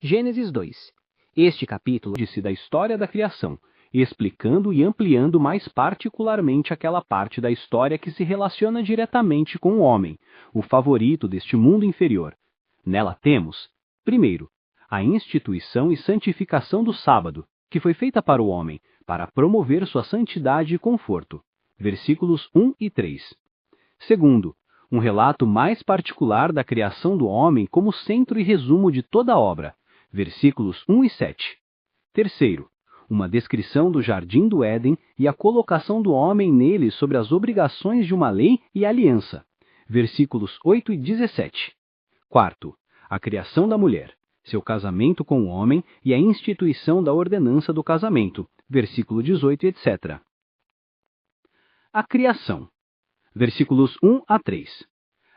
Gênesis 2. Este capítulo diz da história da criação, explicando e ampliando mais particularmente aquela parte da história que se relaciona diretamente com o homem, o favorito deste mundo inferior. Nela temos, primeiro, a instituição e santificação do sábado, que foi feita para o homem, para promover sua santidade e conforto. Versículos 1 e 3. Segundo, um relato mais particular da criação do homem como centro e resumo de toda a obra. Versículos 1 e 7. Terceiro, uma descrição do jardim do Éden e a colocação do homem nele sobre as obrigações de uma lei e aliança. Versículos 8 e 17. Quarto, a criação da mulher, seu casamento com o homem e a instituição da ordenança do casamento. Versículo 18, etc. A criação. Versículos 1 a 3.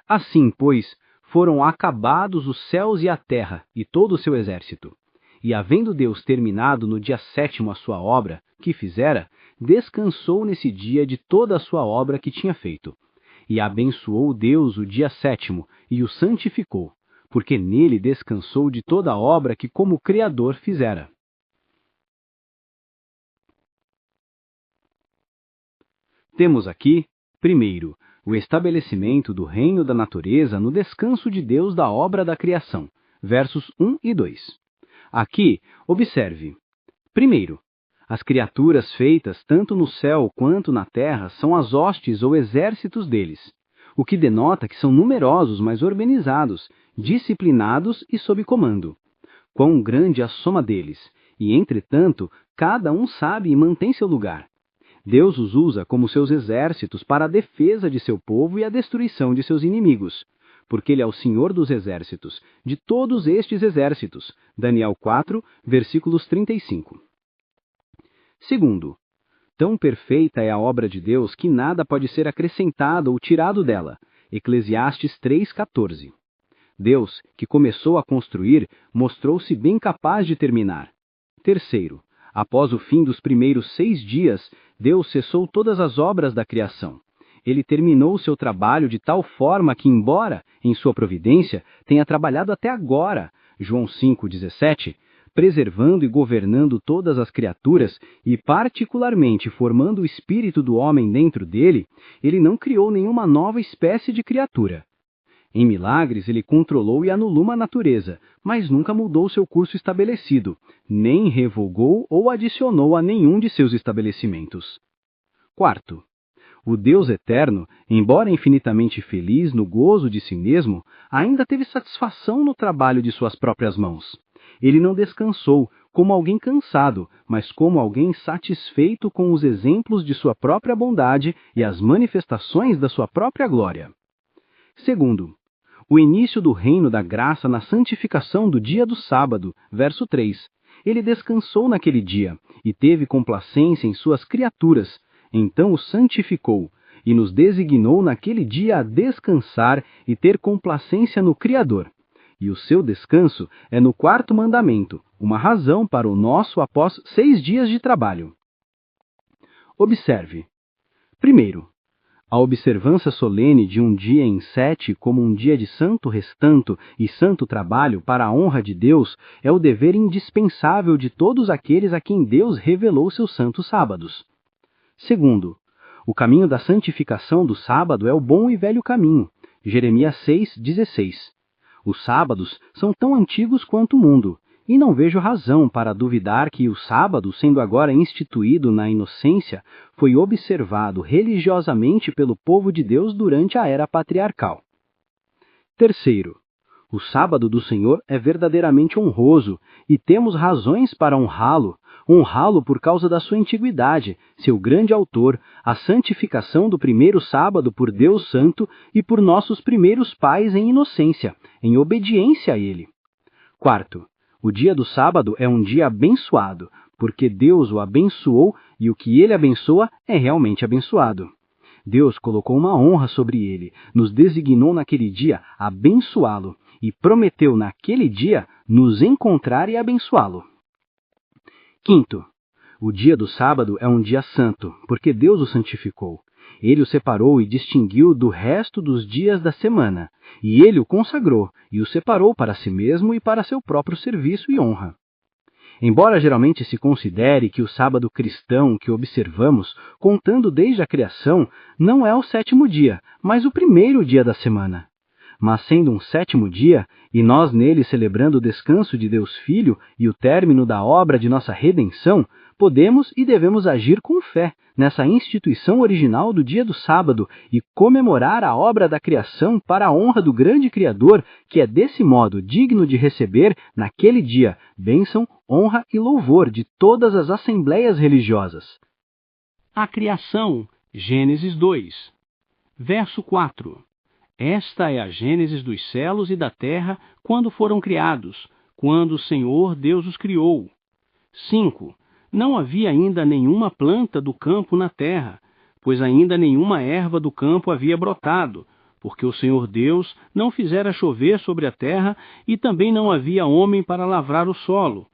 Assim, pois, foram acabados os céus e a terra, e todo o seu exército. E havendo Deus terminado no dia 7º a sua obra, que fizera, descansou nesse dia de toda a sua obra que tinha feito. E abençoou Deus o dia 7º, e o santificou, porque nele descansou de toda a obra que como Criador fizera. Temos aqui, primeiro, o estabelecimento do reino da natureza no descanso de Deus da obra da criação, versos 1 e 2. Aqui, observe. Primeiro, as criaturas feitas tanto no céu quanto na terra são as hostes ou exércitos deles, o que denota que são numerosos, mas organizados, disciplinados e sob comando. Quão grande a soma deles, e entretanto, cada um sabe e mantém seu lugar. Deus os usa como seus exércitos para a defesa de seu povo e a destruição de seus inimigos, porque ele é o Senhor dos exércitos, de todos estes exércitos. Daniel 4, versículos 35. Segundo, tão perfeita é a obra de Deus que nada pode ser acrescentado ou tirado dela. Eclesiastes 3,14. Deus, que começou a construir, mostrou-se bem capaz de terminar. Terceiro, após o fim dos primeiros 6 dias, Deus cessou todas as obras da criação. Ele terminou seu trabalho de tal forma que, embora, em sua providência, tenha trabalhado até agora, João 5,17, preservando e governando todas as criaturas e, particularmente, formando o espírito do homem dentro dele, ele não criou nenhuma nova espécie de criatura. Em milagres, ele controlou e anulou uma natureza, mas nunca mudou seu curso estabelecido, nem revogou ou adicionou a nenhum de seus estabelecimentos. Quarto, o Deus eterno, embora infinitamente feliz no gozo de si mesmo, ainda teve satisfação no trabalho de suas próprias mãos. Ele não descansou como alguém cansado, mas como alguém satisfeito com os exemplos de sua própria bondade e as manifestações da sua própria glória. Segundo, o início do reino da graça na santificação do dia do sábado, verso 3. Ele descansou naquele dia, e teve complacência em suas criaturas, então o santificou, e nos designou naquele dia a descansar e ter complacência no Criador. E o seu descanso é no 4º mandamento, uma razão para o nosso após 6 dias de trabalho. Observe. Primeiro, a observância solene de um dia em 7 como um dia de santo restanto e santo trabalho para a honra de Deus é o dever indispensável de todos aqueles a quem Deus revelou seus santos sábados. Segundo, o caminho da santificação do sábado é o bom e velho caminho. Jeremias 6,16. Os sábados são tão antigos quanto o mundo, e não vejo razão para duvidar que o sábado, sendo agora instituído na inocência, foi observado religiosamente pelo povo de Deus durante a era patriarcal. Terceiro, o sábado do Senhor é verdadeiramente honroso, e temos razões para honrá-lo por causa da sua antiguidade, seu grande autor, a santificação do primeiro sábado por Deus Santo e por nossos primeiros pais em inocência, em obediência a ele. Quarto, o dia do sábado é um dia abençoado, porque Deus o abençoou e o que ele abençoa é realmente abençoado. Deus colocou uma honra sobre ele, nos designou naquele dia abençoá-lo e prometeu naquele dia nos encontrar e abençoá-lo. Quinto, o dia do sábado é um dia santo, porque Deus o santificou. Ele o separou e distinguiu do resto dos dias da semana, e ele o consagrou e o separou para si mesmo e para seu próprio serviço e honra. Embora geralmente se considere que o sábado cristão que observamos, contando desde a criação, não é o 7º dia, mas o primeiro dia da semana. Mas sendo um 7º dia, e nós nele celebrando o descanso de Deus Filho e o término da obra de nossa redenção, podemos e devemos agir com fé nessa instituição original do dia do sábado e comemorar a obra da criação para a honra do grande Criador, que é desse modo digno de receber, naquele dia, bênção, honra e louvor de todas as assembleias religiosas. A criação, Gênesis 2, verso 4. Esta é a gênese dos céus e da terra quando foram criados, quando o Senhor Deus os criou. 5. Não havia ainda nenhuma planta do campo na terra, pois ainda nenhuma erva do campo havia brotado, porque o Senhor Deus não fizera chover sobre a terra e também não havia homem para lavrar o solo.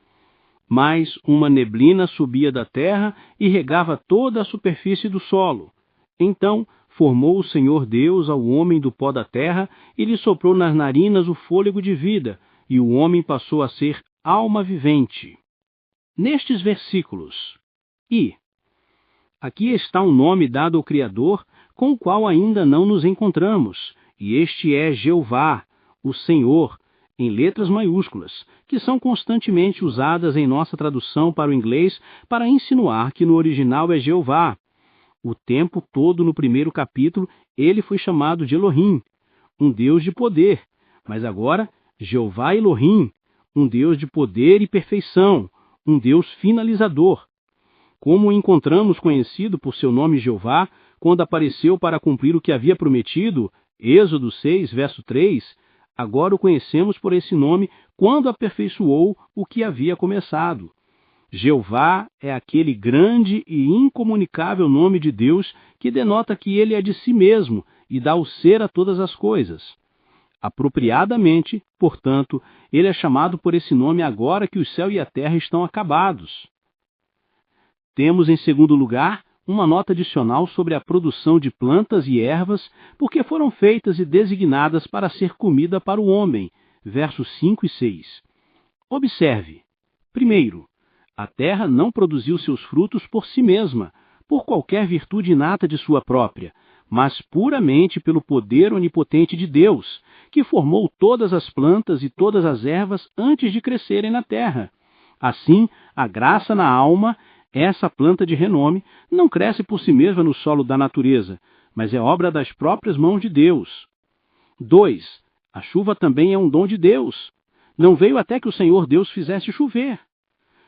Mas uma neblina subia da terra e regava toda a superfície do solo. Então formou o Senhor Deus ao homem do pó da terra e lhe soprou nas narinas o fôlego de vida, e o homem passou a ser alma vivente. Nestes versículos, aqui está um nome dado ao Criador, com o qual ainda não nos encontramos, e este é Jeová, o Senhor, em letras maiúsculas, que são constantemente usadas em nossa tradução para o inglês para insinuar que no original é Jeová. O tempo todo no primeiro capítulo ele foi chamado de Elohim, um Deus de poder, mas agora Jeová Elohim, um Deus de poder e perfeição, um Deus finalizador. Como o encontramos conhecido por seu nome Jeová, quando apareceu para cumprir o que havia prometido, Êxodo 6, verso 3, agora o conhecemos por esse nome quando aperfeiçoou o que havia começado. Jeová é aquele grande e incomunicável nome de Deus que denota que ele é de si mesmo e dá o ser a todas as coisas. Apropriadamente, portanto, ele é chamado por esse nome agora que o céu e a terra estão acabados. Temos, em segundo lugar, uma nota adicional sobre a produção de plantas e ervas, porque foram feitas e designadas para ser comida para o homem, versos 5 e 6. Observe. Primeiro, a terra não produziu seus frutos por si mesma, por qualquer virtude inata de sua própria, mas puramente pelo poder onipotente de Deus, que formou todas as plantas e todas as ervas antes de crescerem na terra. Assim, a graça na alma, essa planta de renome, não cresce por si mesma no solo da natureza, mas é obra das próprias mãos de Deus. 2. A chuva também é um dom de Deus. Não veio até que o Senhor Deus fizesse chover.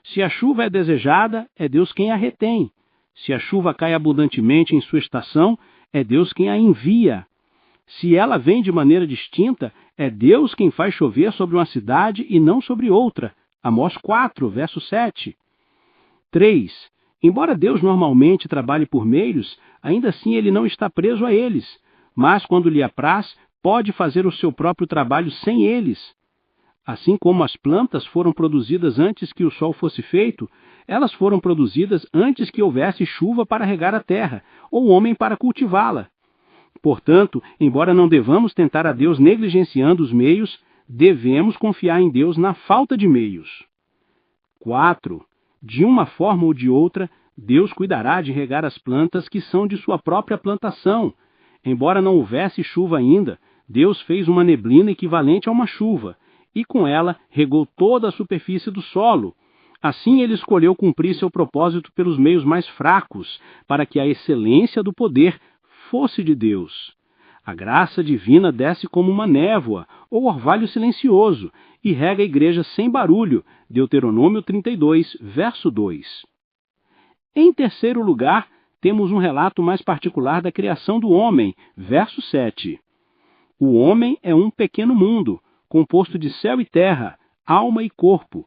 Se a chuva é desejada, é Deus quem a retém. Se a chuva cai abundantemente em sua estação, é Deus quem a envia. Se ela vem de maneira distinta, é Deus quem faz chover sobre uma cidade e não sobre outra. Amós 4, verso 7. 3. Embora Deus normalmente trabalhe por meios, ainda assim ele não está preso a eles, mas quando lhe apraz, pode fazer o seu próprio trabalho sem eles. Assim como as plantas foram produzidas antes que o sol fosse feito, elas foram produzidas antes que houvesse chuva para regar a terra, ou homem para cultivá-la. Portanto, embora não devamos tentar a Deus negligenciando os meios, devemos confiar em Deus na falta de meios. 4. De uma forma ou de outra, Deus cuidará de regar as plantas que são de sua própria plantação. Embora não houvesse chuva ainda, Deus fez uma neblina equivalente a uma chuva, e com ela regou toda a superfície do solo. Assim ele escolheu cumprir seu propósito pelos meios mais fracos, para que a excelência do poder fosse de Deus. A graça divina desce como uma névoa, ou orvalho silencioso, e rega a igreja sem barulho, Deuteronômio 32, verso 2. Em terceiro lugar, temos um relato mais particular da criação do homem, verso 7. O homem é um pequeno mundo, composto de céu e terra, alma e corpo.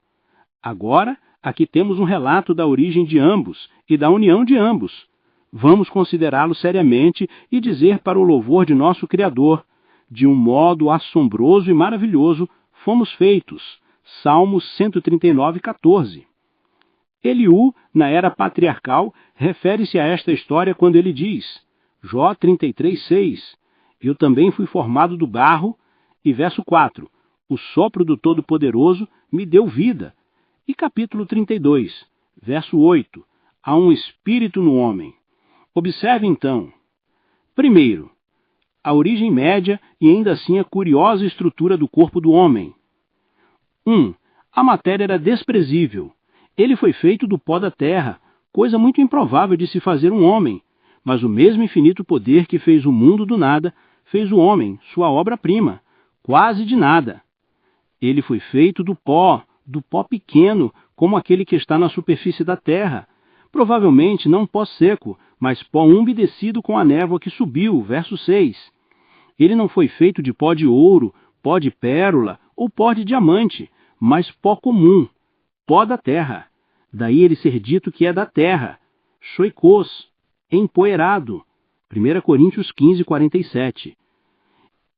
Agora, aqui temos um relato da origem de ambos e da união de ambos. Vamos considerá-lo seriamente e dizer para o louvor de nosso Criador, de um modo assombroso e maravilhoso fomos feitos. Salmos 139, 14. Eliú, na era patriarcal, refere-se a esta história quando ele diz: Jó 33:6. Eu também fui formado do barro. E verso 4. O sopro do Todo-Poderoso me deu vida. E capítulo 32, verso 8. Há um espírito no homem. Observe então. Primeiro, a origem média e ainda assim a curiosa estrutura do corpo do homem. 1. A matéria era desprezível. Ele foi feito do pó da terra, coisa muito improvável de se fazer um homem. Mas o mesmo infinito poder que fez o mundo do nada, fez o homem, sua obra-prima, quase de nada. Ele foi feito do pó pequeno, como aquele que está na superfície da terra. Provavelmente não pó seco, mas pó umedecido com a névoa que subiu, verso 6. Ele não foi feito de pó de ouro, pó de pérola ou pó de diamante, mas pó comum, pó da terra. Daí ele ser dito que é da terra, choikos, empoeirado. 1 Coríntios 15:47.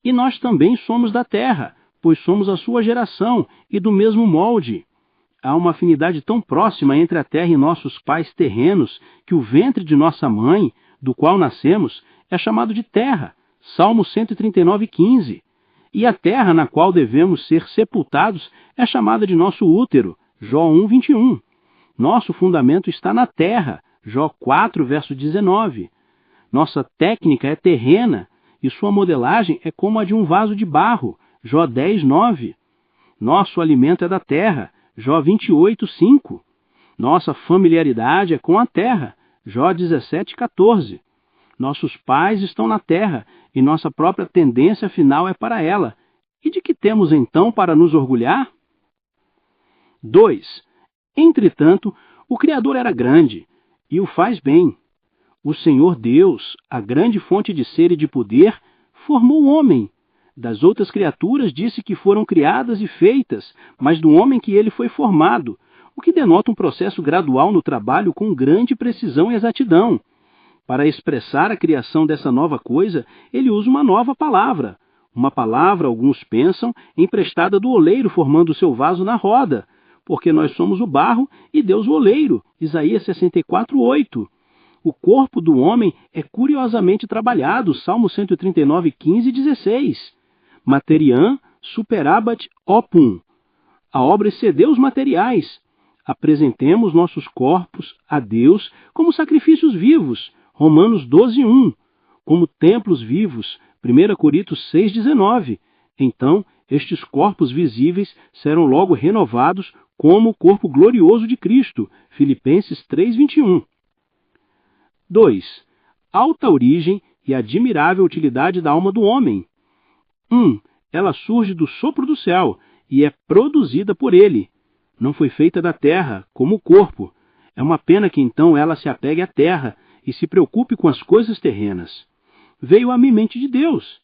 E nós também somos da terra, pois somos a sua geração e do mesmo molde. Há uma afinidade tão próxima entre a terra e nossos pais terrenos que o ventre de nossa mãe, do qual nascemos, é chamado de terra. Salmo 139:15. E a terra na qual devemos ser sepultados é chamada de nosso útero. Jó 1:21. Nosso fundamento está na terra. Jó 4, verso 19. Nossa técnica é terrena e sua modelagem é como a de um vaso de barro. Jó 10:9. Nosso alimento é da terra. Jó 28:5. Nossa familiaridade é com a terra. Jó 17:14. Nossos pais estão na terra e nossa própria tendência final é para ela. E de que temos então para nos orgulhar? 2. Entretanto, o Criador era grande e o faz bem. O Senhor Deus, a grande fonte de ser e de poder, formou o homem. Das outras criaturas disse que foram criadas e feitas, mas do homem que ele foi formado, o que denota um processo gradual no trabalho com grande precisão e exatidão. Para expressar a criação dessa nova coisa, ele usa uma nova palavra. Uma palavra, alguns pensam, emprestada do oleiro formando o seu vaso na roda, porque nós somos o barro e Deus o oleiro. Isaías 64:8. O corpo do homem é curiosamente trabalhado, Salmo 139:15 e 16. Materiam superabat opum. A obra excedeu os materiais. Apresentemos nossos corpos a Deus como sacrifícios vivos, Romanos 12:1. Como templos vivos, 1 Coríntios 6:19. Então, estes corpos visíveis serão logo renovados como o corpo glorioso de Cristo, Filipenses 3:21. 2. Alta origem e admirável utilidade da alma do homem. 1. Ela surge do sopro do céu e é produzida por ele. Não foi feita da terra, como o corpo. É uma pena que então ela se apegue à terra e se preocupe com as coisas terrenas. Veio à mente de Deus.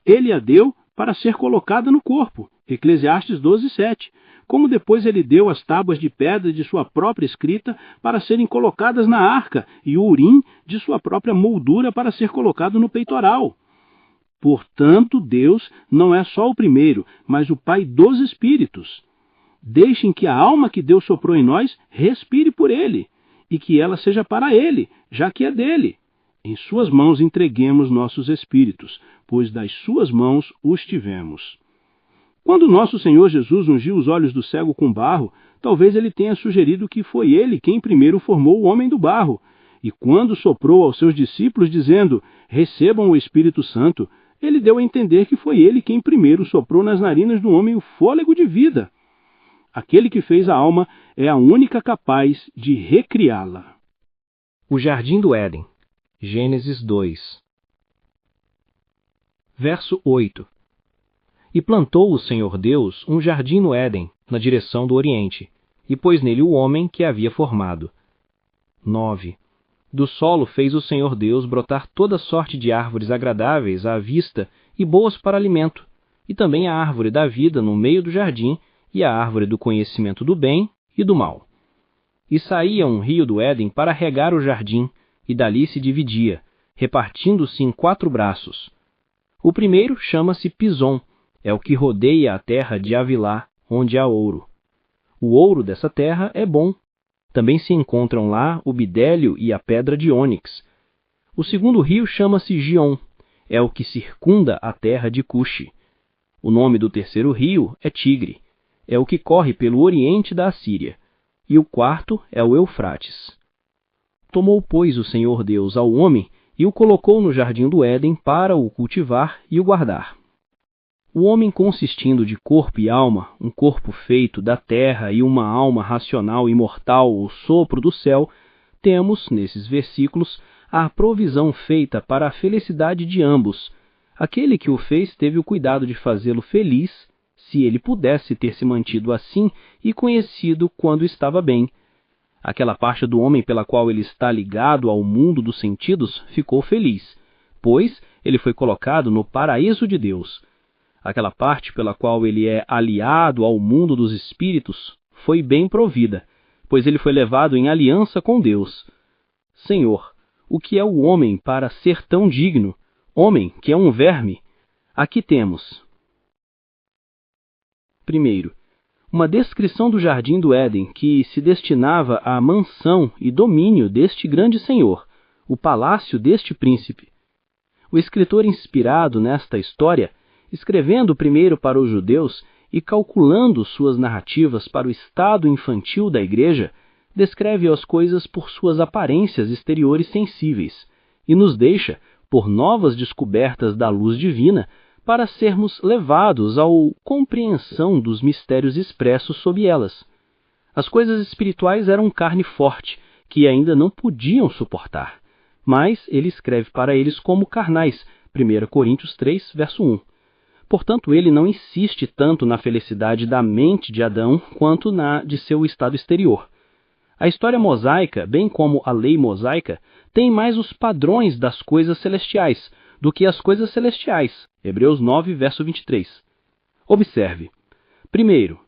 Ele a deu para ser colocada no corpo, Eclesiastes 12:7. Como depois ele deu as tábuas de pedra de sua própria escrita para serem colocadas na arca, e o urim de sua própria moldura para ser colocado no peitoral. Portanto, Deus não é só o primeiro, mas o Pai dos Espíritos. Deixem que a alma que Deus soprou em nós respire por ele, e que ela seja para ele, já que é dele. Em suas mãos entreguemos nossos espíritos, pois das suas mãos os tivemos. Quando nosso Senhor Jesus ungiu os olhos do cego com barro, talvez ele tenha sugerido que foi ele quem primeiro formou o homem do barro. E quando soprou aos seus discípulos, dizendo, recebam o Espírito Santo, ele deu a entender que foi ele quem primeiro soprou nas narinas do homem o fôlego de vida. Aquele que fez a alma é a única capaz de recriá-la. O Jardim do Éden. Gênesis 2. Verso 8. E plantou o Senhor Deus um jardim no Éden, na direção do Oriente, e pôs nele o homem que havia formado. 9. Do solo fez o Senhor Deus brotar toda sorte de árvores agradáveis à vista e boas para alimento, e também a árvore da vida no meio do jardim, e a árvore do conhecimento do bem e do mal. E saía um rio do Éden para regar o jardim, e dali se dividia, repartindo-se em 4 braços. O primeiro chama-se Pison, é o que rodeia a terra de Avilá, onde há ouro. O ouro dessa terra é bom. Também se encontram lá o bidélio e a pedra de ônix. O segundo rio chama-se Gion, é o que circunda a terra de Cuxi. O nome do terceiro rio é Tigre, é o que corre pelo oriente da Assíria. E o quarto é o Eufrates. Tomou, pois, o Senhor Deus ao homem e o colocou no jardim do Éden para o cultivar e o guardar. O homem, consistindo de corpo e alma, um corpo feito da terra e uma alma racional e mortal, o sopro do céu, temos, nesses versículos, a provisão feita para a felicidade de ambos. Aquele que o fez teve o cuidado de fazê-lo feliz, se ele pudesse ter se mantido assim e conhecido quando estava bem. Aquela parte do homem pela qual ele está ligado ao mundo dos sentidos ficou feliz, pois ele foi colocado no paraíso de Deus. Aquela parte pela qual ele é aliado ao mundo dos espíritos foi bem provida, pois ele foi levado em aliança com Deus. Senhor, o que é o homem para ser tão digno? Homem, que é um verme? Aqui temos. Primeiro, uma descrição do jardim do Éden que se destinava à mansão e domínio deste grande senhor, o palácio deste príncipe. O escritor inspirado nesta história, escrevendo primeiro para os judeus e calculando suas narrativas para o estado infantil da igreja, descreve as coisas por suas aparências exteriores sensíveis e nos deixa, por novas descobertas da luz divina, para sermos levados à compreensão dos mistérios expressos sob elas. As coisas espirituais eram carne forte, que ainda não podiam suportar, mas ele escreve para eles como carnais, 1 Coríntios 3, verso 1. Portanto, ele não insiste tanto na felicidade da mente de Adão quanto na de seu estado exterior. A história mosaica, bem como a lei mosaica, tem mais os padrões das coisas celestiais do que as coisas celestiais. Hebreus 9, verso 23. Observe. Primeiro,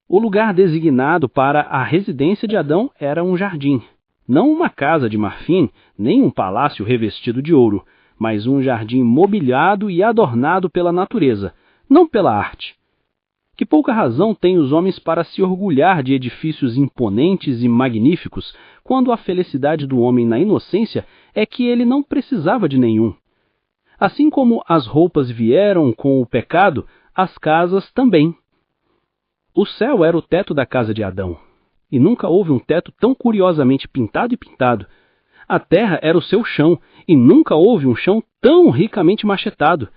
o lugar designado para a residência de Adão era um jardim. Não uma casa de marfim, nem um palácio revestido de ouro, mas um jardim mobiliado e adornado pela natureza, não pela arte. Que pouca razão têm os homens para se orgulhar de edifícios imponentes e magníficos, quando a felicidade do homem na inocência é que ele não precisava de nenhum. Assim como as roupas vieram com o pecado, as casas também. O céu era o teto da casa de Adão, e nunca houve um teto tão curiosamente pintado e pintado. A terra era o seu chão, e nunca houve um chão tão ricamente machetado.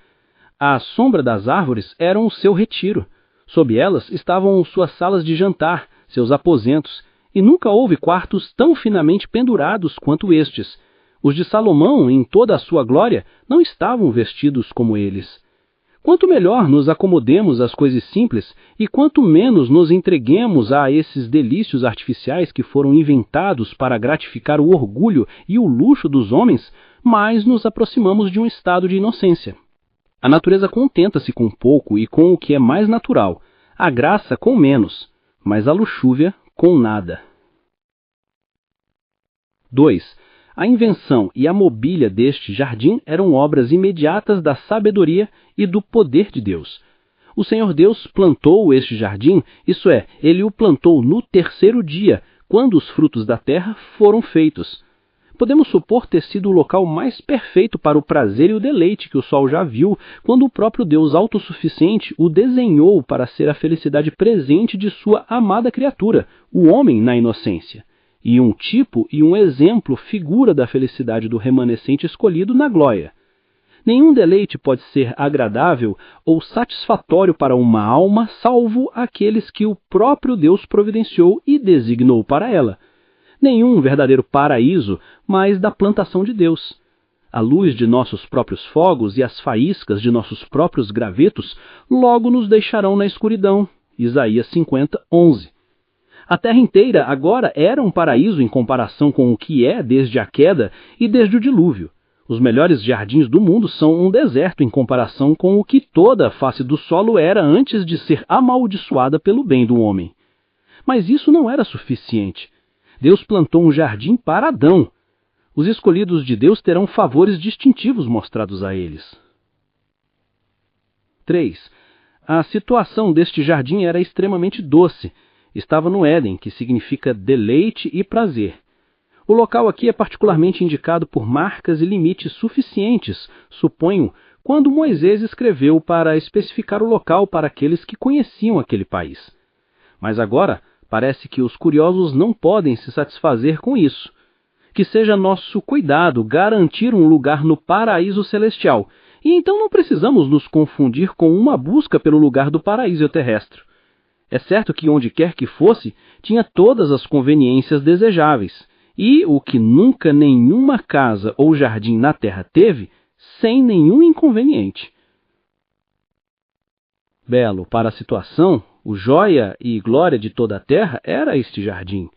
A sombra das árvores era o seu retiro. Sob elas estavam suas salas de jantar, seus aposentos, e nunca houve quartos tão finamente pendurados quanto estes. Os de Salomão, em toda a sua glória, não estavam vestidos como eles. Quanto melhor nos acomodemos às coisas simples e quanto menos nos entreguemos a esses delícios artificiais que foram inventados para gratificar o orgulho e o luxo dos homens, mais nos aproximamos de um estado de inocência. A natureza contenta-se com pouco e com o que é mais natural, a graça com menos, mas a luxúria com nada. 2. A invenção e a mobília deste jardim eram obras imediatas da sabedoria e do poder de Deus. O Senhor Deus plantou este jardim, isso é, ele o plantou no terceiro dia, quando os frutos da terra foram feitos. Podemos supor ter sido o local mais perfeito para o prazer e o deleite que o sol já viu, quando o próprio Deus autossuficiente o desenhou para ser a felicidade presente de sua amada criatura, o homem na inocência. E um tipo e um exemplo figura da felicidade do remanescente escolhido na glória. Nenhum deleite pode ser agradável ou satisfatório para uma alma, salvo aqueles que o próprio Deus providenciou e designou para ela. Nenhum verdadeiro paraíso, mas da plantação de Deus. A luz de nossos próprios fogos e as faíscas de nossos próprios gravetos logo nos deixarão na escuridão. Isaías 50, 11. A terra inteira agora era um paraíso em comparação com o que é desde a queda e desde o dilúvio. Os melhores jardins do mundo são um deserto em comparação com o que toda a face do solo era antes de ser amaldiçoada pelo bem do homem. Mas isso não era suficiente. Deus plantou um jardim para Adão. Os escolhidos de Deus terão favores distintivos mostrados a eles. 3. A situação deste jardim era extremamente doce. Estava no Éden, que significa deleite e prazer. O local aqui é particularmente indicado por marcas e limites suficientes, suponho, quando Moisés escreveu para especificar o local para aqueles que conheciam aquele país. Mas agora, parece que os curiosos não podem se satisfazer com isso. Que seja nosso cuidado garantir um lugar no paraíso celestial, e então não precisamos nos confundir com uma busca pelo lugar do paraíso terrestre. É certo que onde quer que fosse, tinha todas as conveniências desejáveis, e o que nunca nenhuma casa ou jardim na terra teve, sem nenhum inconveniente. Belo para a situação, o joia e glória de toda a terra era este jardim.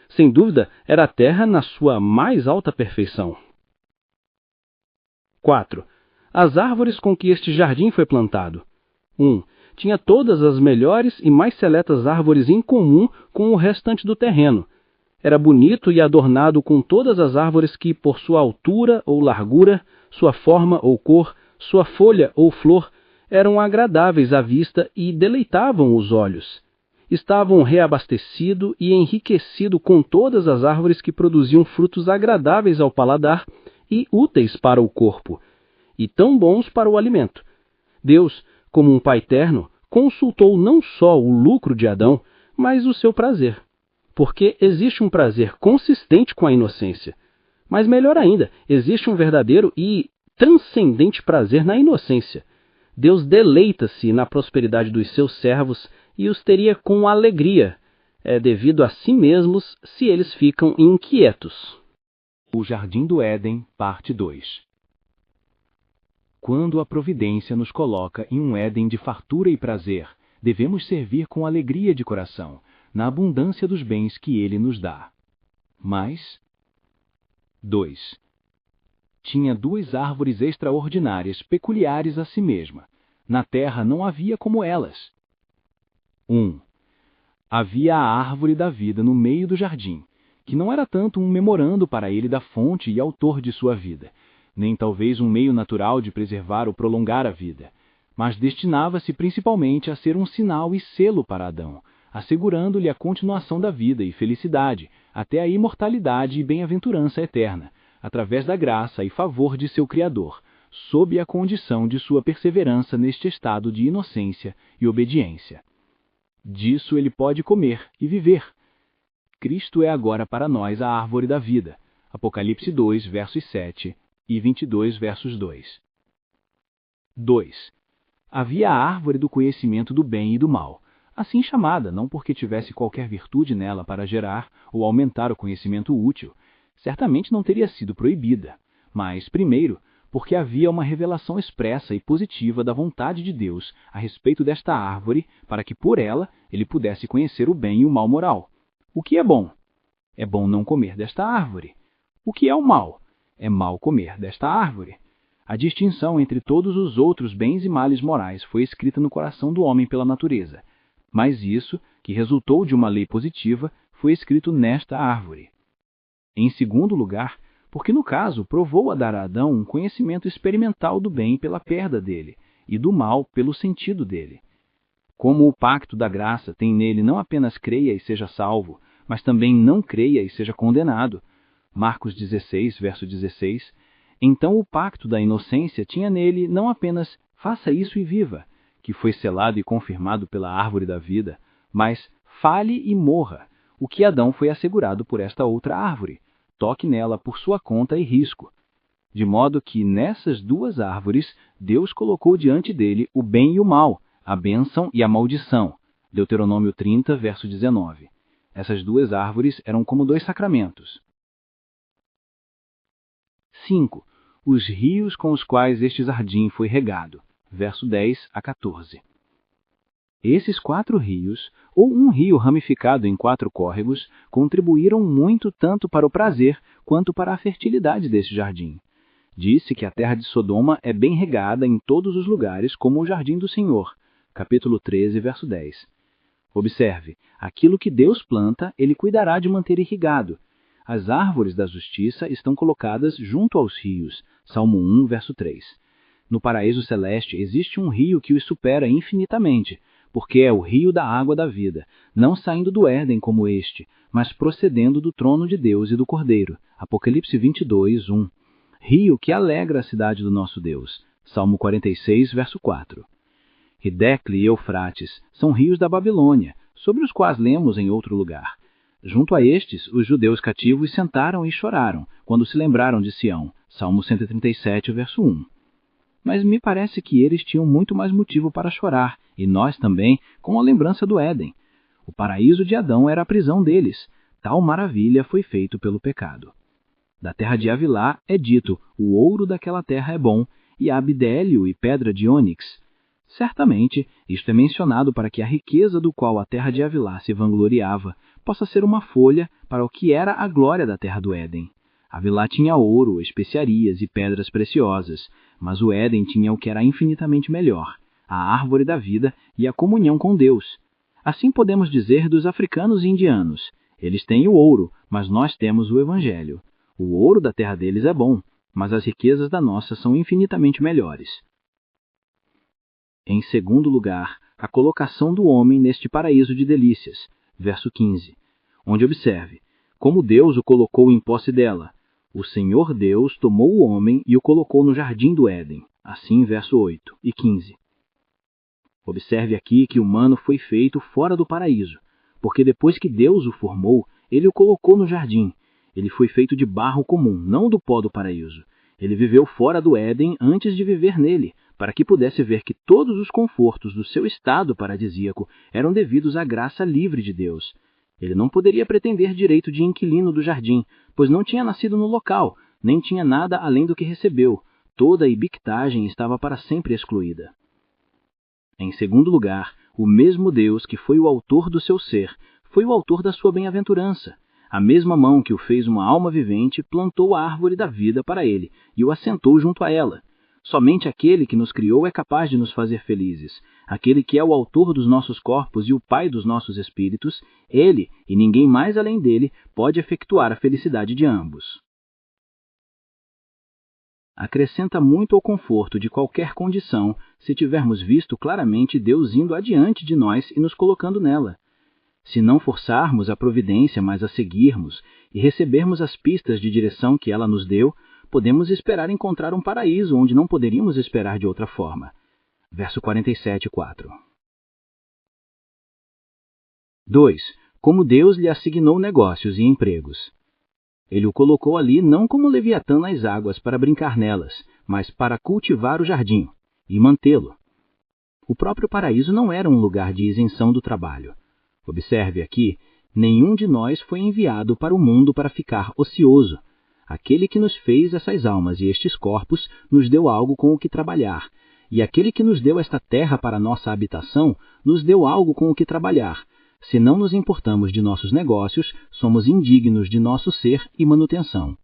Sem dúvida, era a terra na sua mais alta perfeição. 4. As árvores com que este jardim foi plantado. 1. Tinha todas as melhores e mais seletas árvores em comum com o restante do terreno. Era bonito e adornado com todas as árvores que, por sua altura ou largura, sua forma ou cor, sua folha ou flor, eram agradáveis à vista e deleitavam os olhos. Estavam reabastecido e enriquecido com todas as árvores que produziam frutos agradáveis ao paladar e úteis para o corpo, e tão bons para o alimento. Deus, como um Pai terno, consultou não só o lucro de Adão, mas o seu prazer. Porque existe um prazer consistente com a inocência. Mas melhor ainda, existe um verdadeiro e transcendente prazer na inocência. Deus deleita-se na prosperidade dos seus servos e os teria com alegria, devido a si mesmos, se eles ficam inquietos. O Jardim do Éden, parte 2. Quando a providência nos coloca em um Éden de fartura e prazer, devemos servir com alegria de coração, na abundância dos bens que ele nos dá. Mas 2. Tinha 2 árvores extraordinárias, peculiares a si mesma. Na terra não havia como elas. 1. Havia a árvore da vida no meio do jardim, que não era tanto um memorando para ele da fonte e autor de sua vida, nem talvez um meio natural de preservar ou prolongar a vida, mas destinava-se principalmente a ser um sinal e selo para Adão, assegurando-lhe a continuação da vida e felicidade, até a imortalidade e bem-aventurança eterna, através da graça e favor de seu Criador, sob a condição de sua perseverança neste estado de inocência e obediência. Disso ele pode comer e viver. Cristo é agora para nós a árvore da vida. Apocalipse 2, versos 7 e 22, versos 2. 2. Havia a árvore do conhecimento do bem e do mal, assim chamada, não porque tivesse qualquer virtude nela para gerar ou aumentar o conhecimento útil. Certamente não teria sido proibida, mas, primeiro, porque havia uma revelação expressa e positiva da vontade de Deus a respeito desta árvore, para que por ela ele pudesse conhecer o bem e o mal moral. O que é bom? É bom não comer desta árvore. O que é o mal? É mal comer desta árvore. A distinção entre todos os outros bens e males morais foi escrita no coração do homem pela natureza, mas isso, que resultou de uma lei positiva, foi escrito nesta árvore. Em segundo lugar, porque no caso provou a dar a Adão um conhecimento experimental do bem pela perda dele, e do mal pelo sentido dele. Como o pacto da graça tem nele não apenas creia e seja salvo, mas também não creia e seja condenado, Marcos 16, verso 16, então o pacto da inocência tinha nele não apenas faça isso e viva, que foi selado e confirmado pela árvore da vida, mas fale e morra, o que Adão foi assegurado por esta outra árvore, toque nela por sua conta e risco. De modo que nessas 2 árvores Deus colocou diante dele o bem e o mal, a bênção e a maldição. Deuteronômio 30, verso 19. Essas 2 árvores eram como 2 sacramentos. 5. Os rios com os quais este jardim foi regado. Verso 10 a 14. Esses 4 rios, ou um rio ramificado em 4 córregos, contribuíram muito tanto para o prazer quanto para a fertilidade deste jardim. Disse que a terra de Sodoma é bem regada em todos os lugares, como o jardim do Senhor. Capítulo 13, verso 10. Observe, aquilo que Deus planta, ele cuidará de manter irrigado. As árvores da justiça estão colocadas junto aos rios. Salmo 1, verso 3. No paraíso celeste existe um rio que os supera infinitamente, porque é o rio da água da vida, não saindo do Éden como este, mas procedendo do trono de Deus e do Cordeiro. Apocalipse 22, 1. Rio que alegra a cidade do nosso Deus. Salmo 46, verso 4. Hidecle e Eufrates são rios da Babilônia, sobre os quais lemos em outro lugar. Junto a estes, os judeus cativos sentaram e choraram, quando se lembraram de Sião. Salmo 137, verso 1. Mas me parece que eles tinham muito mais motivo para chorar, e nós também, com a lembrança do Éden. O paraíso de Adão era a prisão deles. Tal maravilha foi feito pelo pecado. Da terra de Avilá é dito, o ouro daquela terra é bom, e há bidélio e pedra de ônix. Certamente, isto é mencionado para que a riqueza do qual a terra de Avilá se vangloriava possa ser uma folha para o que era a glória da terra do Éden. Avilá tinha ouro, especiarias e pedras preciosas, mas o Éden tinha o que era infinitamente melhor, a árvore da vida e a comunhão com Deus. Assim podemos dizer dos africanos e indianos. Eles têm o ouro, mas nós temos o Evangelho. O ouro da terra deles é bom, mas as riquezas da nossa são infinitamente melhores. Em segundo lugar, a colocação do homem neste paraíso de delícias, verso 15, onde observe, como Deus o colocou em posse dela. O Senhor Deus tomou o homem e o colocou no jardim do Éden. Assim, verso 8 e 15. Observe aqui que o humano foi feito fora do paraíso, porque depois que Deus o formou, ele o colocou no jardim. Ele foi feito de barro comum, não do pó do paraíso. Ele viveu fora do Éden antes de viver nele, para que pudesse ver que todos os confortos do seu estado paradisíaco eram devidos à graça livre de Deus. Ele não poderia pretender direito de inquilino do jardim, pois não tinha nascido no local, nem tinha nada além do que recebeu. Toda a ibictagem estava para sempre excluída. Em segundo lugar, o mesmo Deus que foi o autor do seu ser, foi o autor da sua bem-aventurança. A mesma mão que o fez uma alma vivente plantou a árvore da vida para ele e o assentou junto a ela. Somente aquele que nos criou é capaz de nos fazer felizes. Aquele que é o autor dos nossos corpos e o pai dos nossos espíritos, ele, e ninguém mais além dele, pode efetuar a felicidade de ambos. Acrescenta muito ao conforto de qualquer condição se tivermos visto claramente Deus indo adiante de nós e nos colocando nela. Se não forçarmos a providência, mas a seguirmos e recebermos as pistas de direção que ela nos deu, podemos esperar encontrar um paraíso onde não poderíamos esperar de outra forma. Verso 47, 4. 2. Como Deus lhe assignou negócios e empregos. Ele o colocou ali não como Leviatã nas águas para brincar nelas, mas para cultivar o jardim e mantê-lo. O próprio paraíso não era um lugar de isenção do trabalho. Observe aqui, nenhum de nós foi enviado para o mundo para ficar ocioso. Aquele que nos fez essas almas e estes corpos nos deu algo com o que trabalhar, e aquele que nos deu esta terra para nossa habitação nos deu algo com o que trabalhar. Se não nos importamos de nossos negócios, somos indignos de nosso ser e manutenção.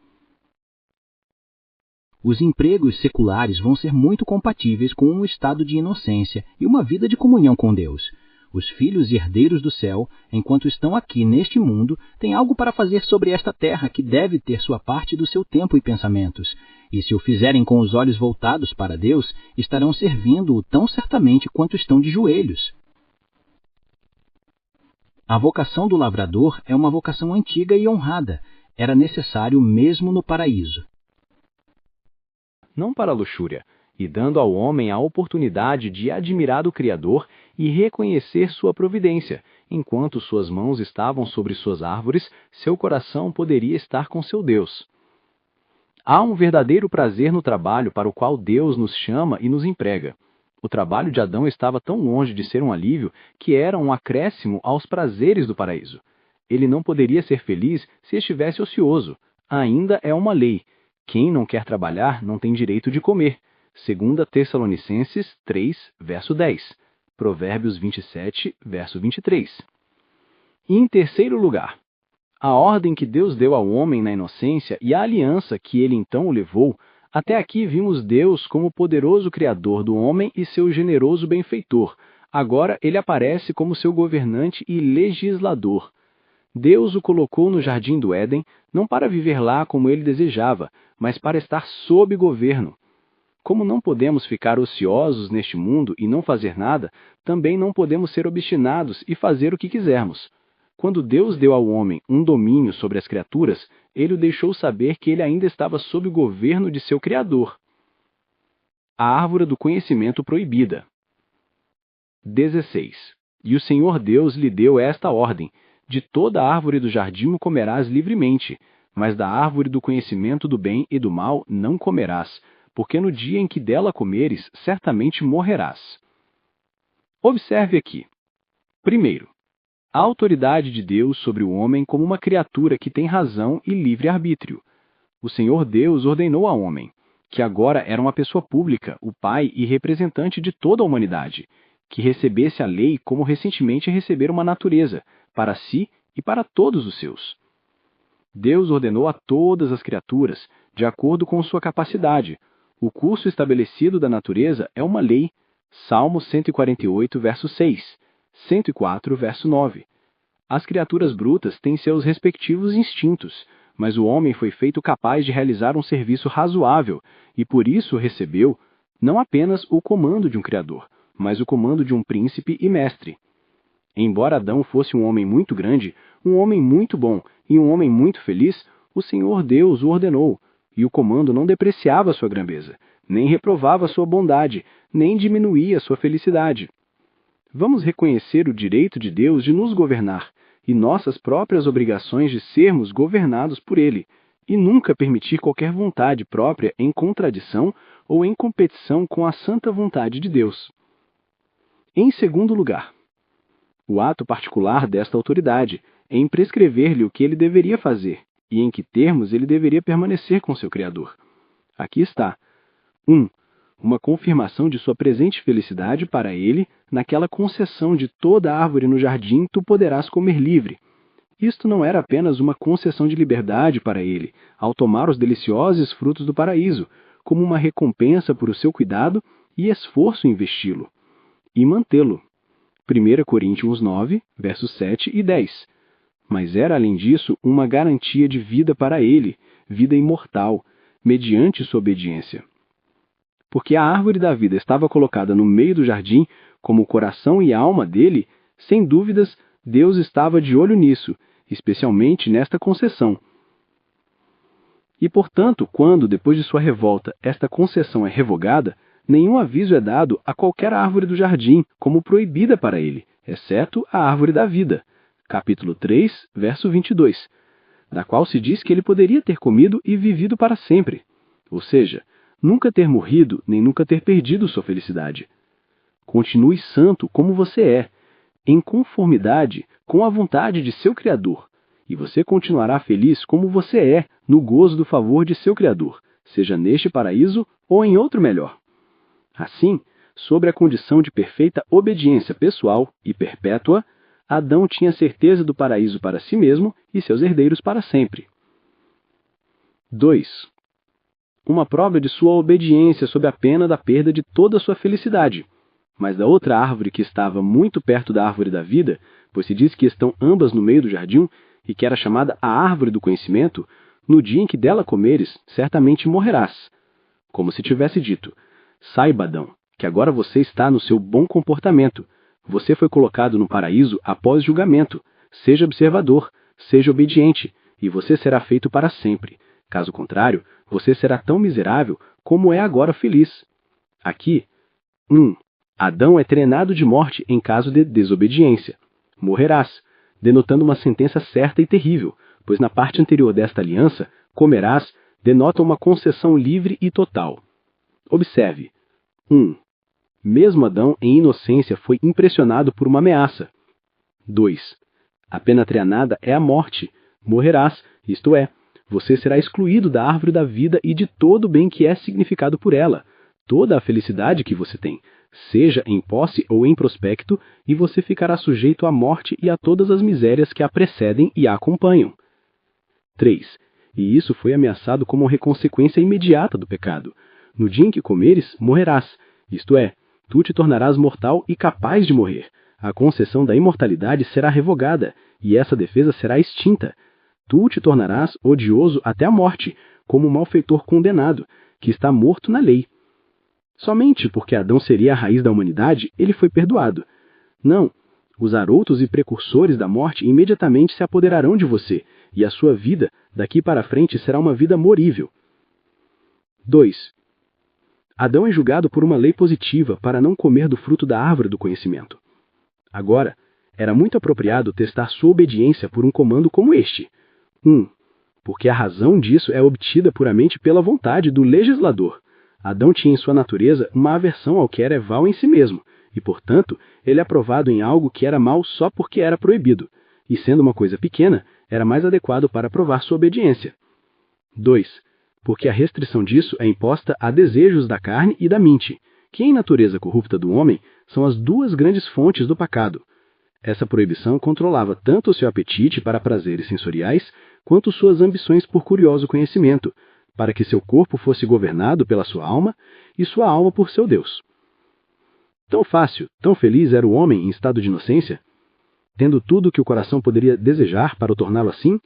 Os empregos seculares vão ser muito compatíveis com um estado de inocência e uma vida de comunhão com Deus. Os filhos e herdeiros do céu, enquanto estão aqui neste mundo, têm algo para fazer sobre esta terra que deve ter sua parte do seu tempo e pensamentos. E se o fizerem com os olhos voltados para Deus, estarão servindo-o tão certamente quanto estão de joelhos. A vocação do lavrador é uma vocação antiga e honrada. Era necessário mesmo no paraíso. Não para a luxúria, e dando ao homem a oportunidade de admirar o Criador e reconhecer sua providência. Enquanto suas mãos estavam sobre suas árvores, seu coração poderia estar com seu Deus. Há um verdadeiro prazer no trabalho para o qual Deus nos chama e nos emprega. O trabalho de Adão estava tão longe de ser um alívio que era um acréscimo aos prazeres do paraíso. Ele não poderia ser feliz se estivesse ocioso. Ainda é uma lei. Quem não quer trabalhar não tem direito de comer. 2 Tessalonicenses 3, verso 10. Provérbios 27, verso 23. E em terceiro lugar, a ordem que Deus deu ao homem na inocência e a aliança que ele então o levou. Até aqui vimos Deus como poderoso Criador do homem e seu generoso benfeitor. Agora ele aparece como seu governante e legislador. Deus o colocou no jardim do Éden, não para viver lá como ele desejava, mas para estar sob governo. Como não podemos ficar ociosos neste mundo e não fazer nada, também não podemos ser obstinados e fazer o que quisermos. Quando Deus deu ao homem um domínio sobre as criaturas, ele o deixou saber que ele ainda estava sob o governo de seu Criador. A árvore do conhecimento proibida. 16. E o Senhor Deus lhe deu esta ordem: de toda a árvore do jardim comerás livremente, mas da árvore do conhecimento do bem e do mal não comerás, porque no dia em que dela comeres, certamente morrerás. Observe aqui. Primeiro, a autoridade de Deus sobre o homem como uma criatura que tem razão e livre-arbítrio. O Senhor Deus ordenou ao homem, que agora era uma pessoa pública, o pai e representante de toda a humanidade, que recebesse a lei como recentemente recebera uma natureza, para si e para todos os seus. Deus ordenou a todas as criaturas, de acordo com sua capacidade. O curso estabelecido da natureza é uma lei. Salmo 148, verso 6, 104, verso 9. As criaturas brutas têm seus respectivos instintos, mas o homem foi feito capaz de realizar um serviço razoável e por isso recebeu não apenas o comando de um Criador, mas o comando de um príncipe e mestre. Embora Adão fosse um homem muito grande, um homem muito bom e um homem muito feliz, o Senhor Deus o ordenou, e o comando não depreciava sua grandeza, nem reprovava sua bondade, nem diminuía sua felicidade. Vamos reconhecer o direito de Deus de nos governar e nossas próprias obrigações de sermos governados por Ele, e nunca permitir qualquer vontade própria em contradição ou em competição com a santa vontade de Deus. Em segundo lugar, o ato particular desta autoridade é em prescrever-lhe o que ele deveria fazer e em que termos ele deveria permanecer com seu Criador. Aqui está. 1. Uma confirmação de sua presente felicidade para ele naquela concessão de toda árvore no jardim tu poderás comer livre. Isto não era apenas uma concessão de liberdade para ele, ao tomar os deliciosos frutos do paraíso, como uma recompensa por o seu cuidado e esforço em vesti-lo e mantê-lo. 1 Coríntios 9, versos 7 e 10. Mas era, além disso, uma garantia de vida para ele, vida imortal, mediante sua obediência. Porque a árvore da vida estava colocada no meio do jardim, como o coração e a alma dele, sem dúvidas, Deus estava de olho nisso, especialmente nesta concessão. E, portanto, quando, depois de sua revolta, esta concessão é revogada, nenhum aviso é dado a qualquer árvore do jardim como proibida para ele, exceto a árvore da vida, capítulo 3, verso 22, da qual se diz que ele poderia ter comido e vivido para sempre, ou seja, nunca ter morrido nem nunca ter perdido sua felicidade. Continue santo como você é, em conformidade com a vontade de seu Criador, e você continuará feliz como você é no gozo do favor de seu Criador, seja neste paraíso ou em outro melhor. Assim, sobre a condição de perfeita obediência pessoal e perpétua, Adão tinha certeza do paraíso para si mesmo e seus herdeiros para sempre. 2. Uma prova de sua obediência sob a pena da perda de toda a sua felicidade. Mas da outra árvore que estava muito perto da árvore da vida, pois se diz que estão ambas no meio do jardim, e que era chamada a árvore do conhecimento, no dia em que dela comeres, certamente morrerás. Como se tivesse dito: saiba, Adão, que agora você está no seu bom comportamento. Você foi colocado no paraíso após julgamento. Seja observador, seja obediente, e você será feito para sempre. Caso contrário, você será tão miserável como é agora feliz. Aqui, 1. Adão é treinado de morte em caso de desobediência. Morrerás, denotando uma sentença certa e terrível, pois na parte anterior desta aliança, comerás, denota uma concessão livre e total. Observe. 1. Mesmo Adão, em inocência, foi impressionado por uma ameaça. 2. A pena trianada é a morte. Morrerás, isto é, você será excluído da árvore da vida e de todo o bem que é significado por ela, toda a felicidade que você tem, seja em posse ou em prospecto, e você ficará sujeito à morte e a todas as misérias que a precedem e a acompanham. 3. E isso foi ameaçado como consequência imediata do pecado. No dia em que comeres, morrerás, isto é, tu te tornarás mortal e capaz de morrer. A concessão da imortalidade será revogada, e essa defesa será extinta. Tu te tornarás odioso até a morte, como um malfeitor condenado, que está morto na lei. Somente porque Adão seria a raiz da humanidade, ele foi perdoado. Não, os arautos e precursores da morte imediatamente se apoderarão de você, e a sua vida, daqui para frente, será uma vida morível. 2. Adão é julgado por uma lei positiva para não comer do fruto da árvore do conhecimento. Agora, era muito apropriado testar sua obediência por um comando como este. 1. Porque a razão disso é obtida puramente pela vontade do legislador. Adão tinha em sua natureza uma aversão ao que era evil em si mesmo, e, portanto, ele é aprovado em algo que era mal só porque era proibido, e sendo uma coisa pequena, era mais adequado para provar sua obediência. 2. Porque a restrição disso é imposta a desejos da carne e da mente, que em natureza corrupta do homem são as duas grandes fontes do pecado. Essa proibição controlava tanto o seu apetite para prazeres sensoriais, quanto suas ambições por curioso conhecimento, para que seu corpo fosse governado pela sua alma e sua alma por seu Deus. Tão fácil, tão feliz era o homem em estado de inocência, tendo tudo o que o coração poderia desejar para o torná-lo assim?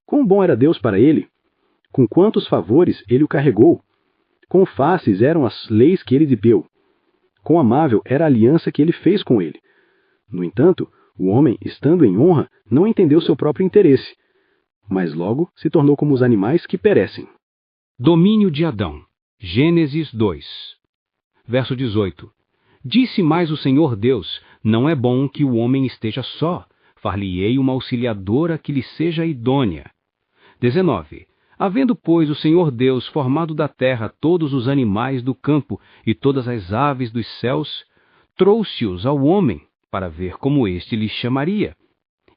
Quão bom era Deus para ele? Com quantos favores ele o carregou? Quão fáceis eram as leis que ele lhe deu? Quão amável era a aliança que ele fez com ele? No entanto, o homem, estando em honra, não entendeu seu próprio interesse, mas logo se tornou como os animais que perecem. Domínio de Adão. Gênesis 2. Verso 18. Disse mais o Senhor Deus: não é bom que o homem esteja só. Far-lhe-ei uma auxiliadora que lhe seja idônea. 19. Havendo, pois, o Senhor Deus formado da terra todos os animais do campo e todas as aves dos céus, trouxe-os ao homem, para ver como este lhes chamaria.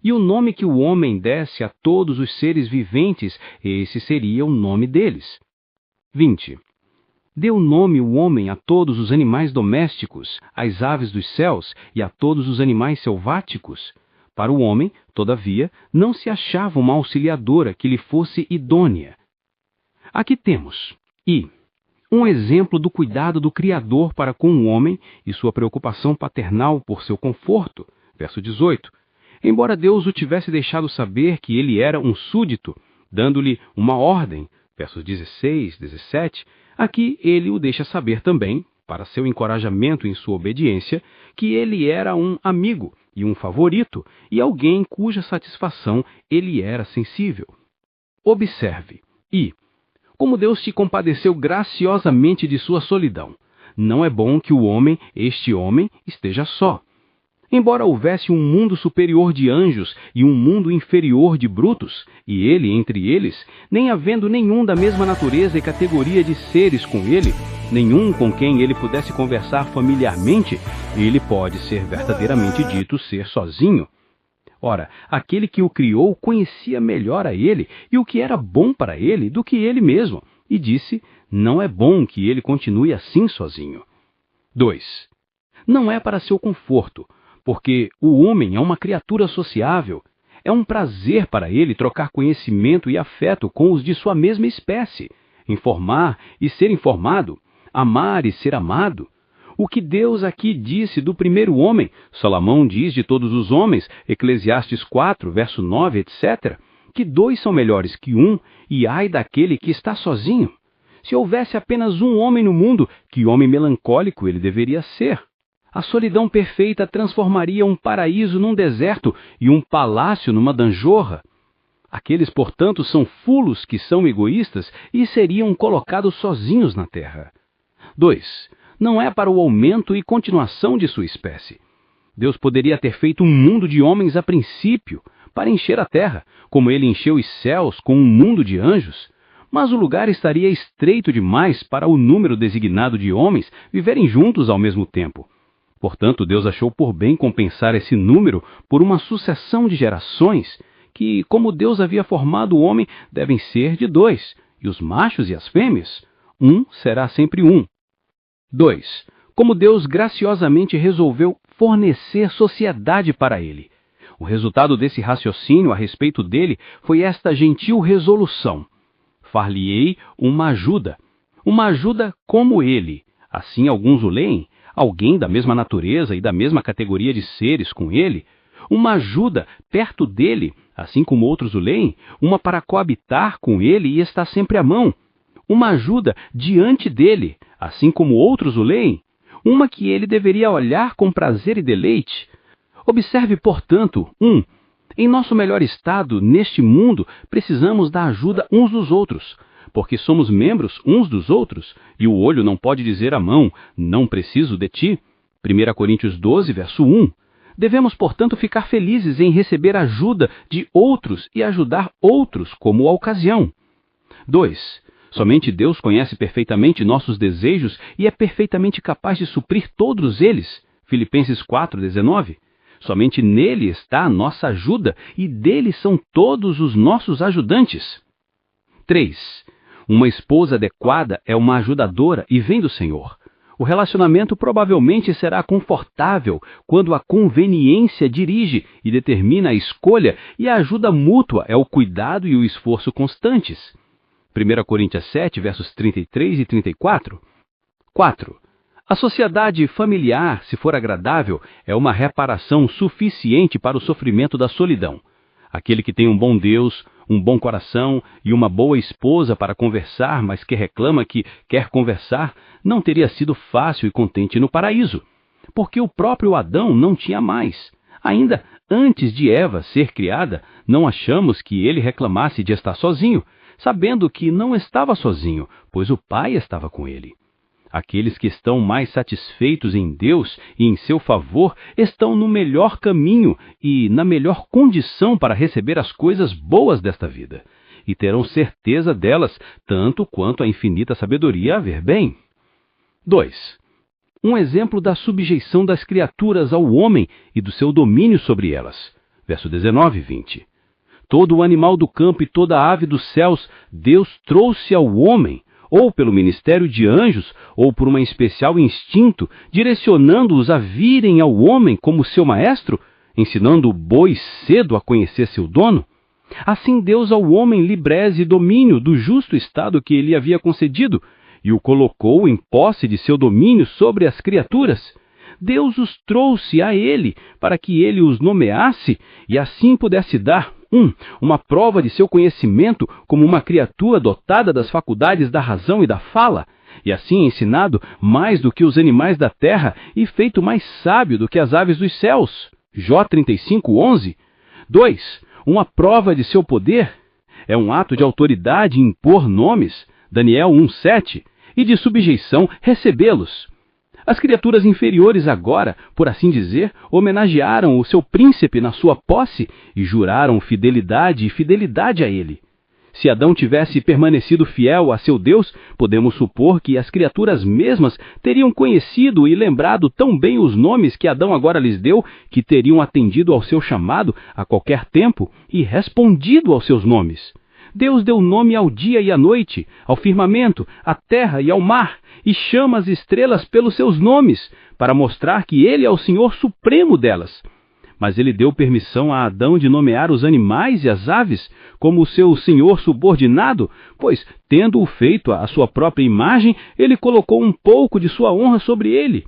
E o nome que o homem desse a todos os seres viventes, esse seria o nome deles. 20. Deu nome o homem a todos os animais domésticos, às aves dos céus e a todos os animais selváticos. Para o homem, todavia, não se achava uma auxiliadora que lhe fosse idônea. Aqui temos, um exemplo do cuidado do Criador para com o homem e sua preocupação paternal por seu conforto. Verso 18. Embora Deus o tivesse deixado saber que ele era um súdito, dando-lhe uma ordem. Versos 16, 17. Aqui ele o deixa saber também, para seu encorajamento em sua obediência, que ele era um amigo e um favorito, e alguém cuja satisfação ele era sensível. Observe, como Deus te compadeceu graciosamente de sua solidão. Não é bom que o homem, este homem, esteja só. Embora houvesse um mundo superior de anjos e um mundo inferior de brutos, e ele entre eles, nem havendo nenhum da mesma natureza e categoria de seres com ele, nenhum com quem ele pudesse conversar familiarmente, ele pode ser verdadeiramente dito ser sozinho. Ora, aquele que o criou conhecia melhor a ele e o que era bom para ele do que ele mesmo, e disse: não é bom que ele continue assim sozinho. 2. Não é para seu conforto, porque o homem é uma criatura sociável. É um prazer para ele trocar conhecimento e afeto com os de sua mesma espécie, informar e ser informado, amar e ser amado. O que Deus aqui disse do primeiro homem, Salomão diz de todos os homens, Eclesiastes 4, verso 9, etc., que 2 são melhores que 1, e ai daquele que está sozinho. Se houvesse apenas um homem no mundo, que homem melancólico ele deveria ser. A solidão perfeita transformaria um paraíso num deserto e um palácio numa danjorra. Aqueles, portanto, são fulos que são egoístas e seriam colocados sozinhos na terra. 2. Não é para o aumento e continuação de sua espécie. Deus poderia ter feito um mundo de homens a princípio, para encher a terra, como ele encheu os céus com um mundo de anjos. Mas o lugar estaria estreito demais para o número designado de homens viverem juntos ao mesmo tempo. Portanto, Deus achou por bem compensar esse número por uma sucessão de gerações, que, como Deus havia formado o homem, devem ser de 2, e os machos e as fêmeas, 1 será sempre 1. 2. Como Deus graciosamente resolveu fornecer sociedade para ele. O resultado desse raciocínio a respeito dele foi esta gentil resolução: far-lhe-ei uma ajuda como ele. Assim alguns o leem, alguém da mesma natureza e da mesma categoria de seres com ele, uma ajuda perto dele, assim como outros o leem, uma para coabitar com ele e estar sempre à mão, uma ajuda diante dele, assim como outros o leem, uma que ele deveria olhar com prazer e deleite. Observe, portanto, em nosso melhor estado neste mundo, precisamos da ajuda uns dos outros, porque somos membros uns dos outros, e o olho não pode dizer à mão, não preciso de ti. 1 Coríntios 12, verso 1. Devemos, portanto, ficar felizes em receber ajuda de outros e ajudar outros como a ocasião. 2. Somente Deus conhece perfeitamente nossos desejos e é perfeitamente capaz de suprir todos eles. Filipenses 4:19. Somente nele está a nossa ajuda e dele são todos os nossos ajudantes. 3. Uma esposa adequada é uma ajudadora e vem do Senhor. O relacionamento provavelmente será confortável quando a conveniência dirige e determina a escolha e a ajuda mútua é o cuidado e o esforço constantes. 1 Coríntios 7, versos 33 e 34. 4. A sociedade familiar, se for agradável, é uma reparação suficiente para o sofrimento da solidão. Aquele que tem um bom Deus, um bom coração e uma boa esposa para conversar, mas que reclama que quer conversar, não teria sido fácil e contente no paraíso, porque o próprio Adão não tinha mais. Ainda antes de Eva ser criada, não achamos que ele reclamasse de estar sozinho, sabendo que não estava sozinho, pois o Pai estava com ele. Aqueles que estão mais satisfeitos em Deus e em seu favor estão no melhor caminho e na melhor condição para receber as coisas boas desta vida, e terão certeza delas, tanto quanto a infinita sabedoria a ver bem. 2. Um exemplo da subjeição das criaturas ao homem e do seu domínio sobre elas. Verso 19 e 20. Todo o animal do campo e toda a ave dos céus Deus trouxe ao homem, ou pelo ministério de anjos, ou por um especial instinto, direcionando-os a virem ao homem como seu maestro, ensinando o boi cedo a conhecer seu dono. Assim Deus ao homem libreze domínio do justo estado que ele havia concedido, e o colocou em posse de seu domínio sobre as criaturas. Deus os trouxe a ele, para que ele os nomeasse, e assim pudesse dar uma prova de seu conhecimento como uma criatura dotada das faculdades da razão e da fala, e assim ensinado mais do que os animais da terra e feito mais sábio do que as aves dos céus. Jó 35:11. 2. Uma prova de seu poder é um ato de autoridade impor nomes, Daniel 1:7, e de subjeição recebê-los. As criaturas inferiores agora, por assim dizer, homenagearam o seu príncipe na sua posse e juraram fidelidade a ele. Se Adão tivesse permanecido fiel a seu Deus, podemos supor que as criaturas mesmas teriam conhecido e lembrado tão bem os nomes que Adão agora lhes deu, que teriam atendido ao seu chamado a qualquer tempo e respondido aos seus nomes. Deus deu nome ao dia e à noite, ao firmamento, à terra e ao mar, e chama as estrelas pelos seus nomes, para mostrar que ele é o Senhor supremo delas. Mas ele deu permissão a Adão de nomear os animais e as aves como o seu senhor subordinado, pois, tendo-o feito à sua própria imagem, ele colocou um pouco de sua honra sobre ele.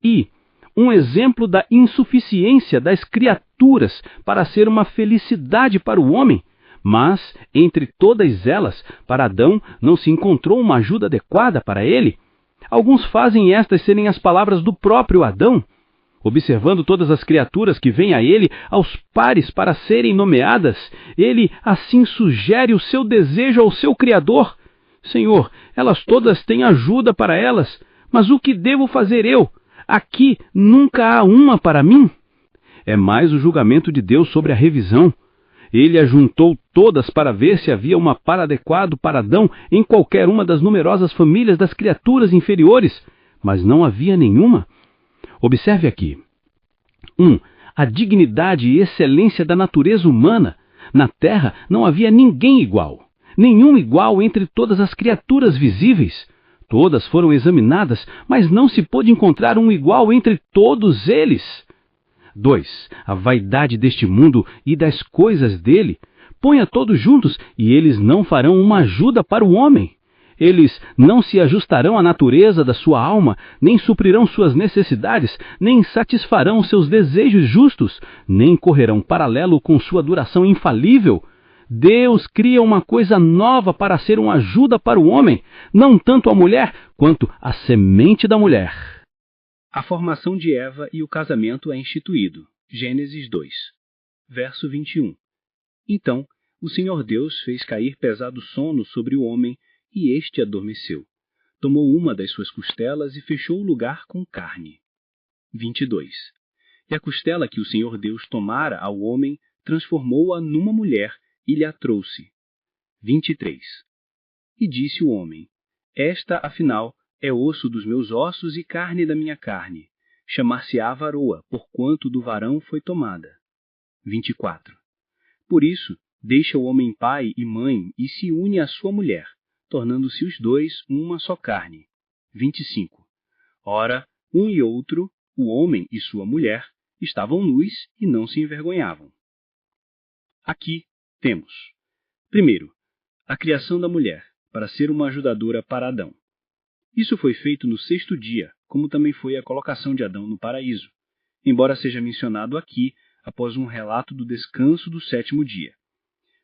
E um exemplo da insuficiência das criaturas para ser uma felicidade para o homem. Mas, entre todas elas, para Adão não se encontrou uma ajuda adequada para ele. Alguns fazem estas serem as palavras do próprio Adão. Observando todas as criaturas que vêm a ele aos pares para serem nomeadas, ele assim sugere o seu desejo ao seu Criador. Senhor, elas todas têm ajuda para elas, mas o que devo fazer eu? Aqui nunca há uma para mim? É mais o julgamento de Deus sobre a revisão. Ele ajuntou todas para ver se havia uma par adequado para Adão em qualquer uma das numerosas famílias das criaturas inferiores, mas não havia nenhuma. Observe aqui. 1. A dignidade e excelência da natureza humana. Na terra não havia ninguém igual, nenhum igual entre todas as criaturas visíveis. Todas foram examinadas, mas não se pôde encontrar um igual entre todos eles. 2. A vaidade deste mundo e das coisas dele. Ponha todos juntos e eles não farão uma ajuda para o homem. Eles não se ajustarão à natureza da sua alma, nem suprirão suas necessidades, nem satisfarão seus desejos justos, nem correrão paralelo com sua duração infalível. Deus cria uma coisa nova para ser uma ajuda para o homem, não tanto a mulher, quanto a semente da mulher. A formação de Eva e o casamento é instituído. Gênesis 2, verso 21. Então, o Senhor Deus fez cair pesado sono sobre o homem, e este adormeceu. Tomou uma das suas costelas e fechou o lugar com carne. 22. E a costela que o Senhor Deus tomara ao homem, transformou-a numa mulher e lhe a trouxe. 23. E disse o homem: Esta, afinal, é osso dos meus ossos e carne da minha carne. Chamar-se-á varoa, porquanto do varão foi tomada. 24. Por isso, deixa o homem pai e mãe e se une à sua mulher, tornando-se os dois uma só carne. 25. Ora, um e outro, o homem e sua mulher, estavam nus e não se envergonhavam. Aqui temos, primeiro, a criação da mulher, para ser uma ajudadora para Adão. Isso foi feito no 6º dia, como também foi a colocação de Adão no paraíso, embora seja mencionado aqui após um relato do descanso do 7º dia.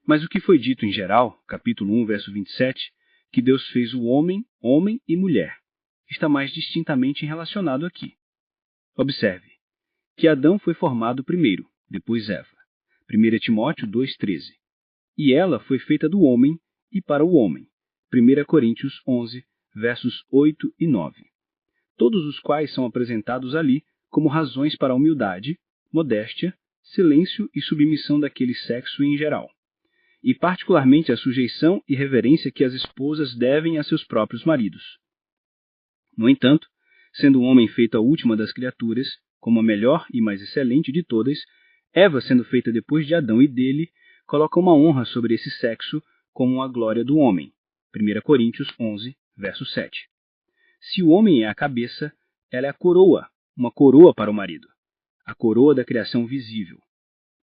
Mas o que foi dito em geral, capítulo 1, verso 27, que Deus fez o homem, homem e mulher, está mais distintamente relacionado aqui. Observe que Adão foi formado primeiro, depois Eva. 1 Timóteo 2,13. E ela foi feita do homem e para o homem. 1 Coríntios 11, versos 8 e 9. Todos os quais são apresentados ali como razões para a humildade, modéstia, silêncio e submissão daquele sexo em geral, e particularmente a sujeição e reverência que as esposas devem a seus próprios maridos. No entanto, sendo o homem feito a última das criaturas, como a melhor e mais excelente de todas, Eva, sendo feita depois de Adão e dele, coloca uma honra sobre esse sexo como a glória do homem. 1 Coríntios 11, verso 7. Se o homem é a cabeça, ela é a coroa, uma coroa para o marido, a coroa da criação visível.